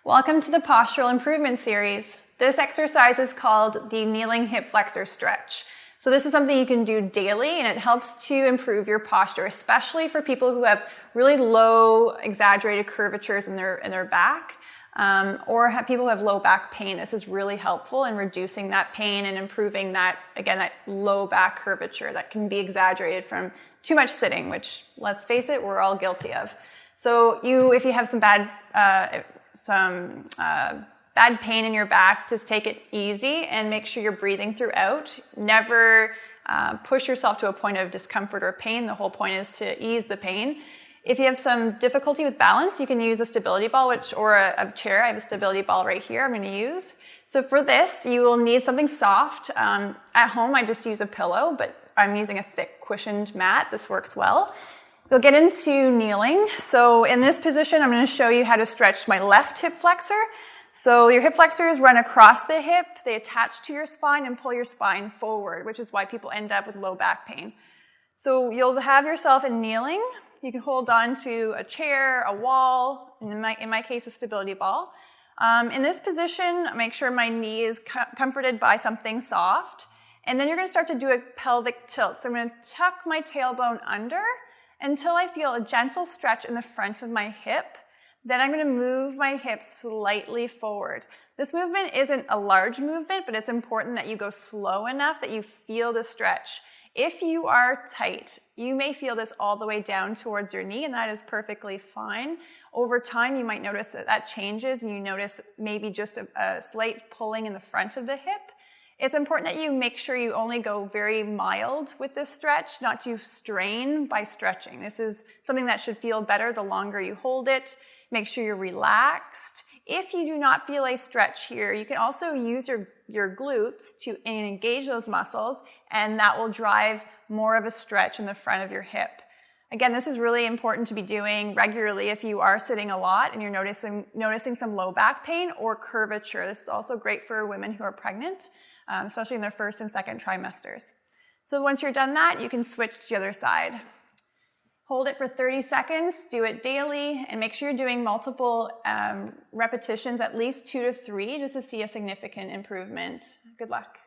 Welcome to the Postural Improvement Series. This exercise is called the kneeling hip flexor stretch. So this is something you can do daily, and it helps to improve your posture, especially for people who have really low exaggerated curvatures in their back, or have people who have low back pain. This is really helpful in reducing that pain and improving that, again, that low back curvature that can be exaggerated from too much sitting, which, let's face it, we're all guilty of. So if you have some bad pain in your back, just take it easy and make sure you're breathing throughout. Never push yourself to a point of discomfort or pain. The whole point is to ease the pain. If you have some difficulty with balance, you can use a stability ball or a chair. I have a stability ball right here I'm going to use. So for this, you will need something soft. At home, I just use a pillow, but I'm using a thick cushioned mat. This works well. We'll get into kneeling. So in this position, I'm going to show you how to stretch my left hip flexor. So your hip flexors run across the hip, they attach to your spine and pull your spine forward, which is why people end up with low back pain. So you'll have yourself in kneeling. You can hold on to a chair, a wall, in my case, a stability ball. In this position, make sure my knee is comforted by something soft. And then you're going to start to do a pelvic tilt. So I'm going to tuck my tailbone under until I feel a gentle stretch in the front of my hip. Then I'm going to move my hips slightly forward. This movement isn't a large movement, but it's important that you go slow enough that you feel the stretch. If you are tight, you may feel this all the way down towards your knee, and that is perfectly fine. Over time, you might notice that changes, and you notice maybe just a slight pulling in the front of the hip. It's important that you make sure you only go very mild with this stretch, not to strain by stretching. This is something that should feel better the longer you hold it. Make sure you're relaxed. If you do not feel a stretch here, you can also use your glutes to engage those muscles, and that will drive more of a stretch in the front of your hip. Again, this is really important to be doing regularly if you are sitting a lot and you're noticing some low back pain or curvature. This is also great for women who are pregnant, especially in their first and second trimesters. So once you're done that, you can switch to the other side. Hold it for 30 seconds, do it daily, and make sure you're doing multiple repetitions, at least 2 to 3, just to see a significant improvement. Good luck.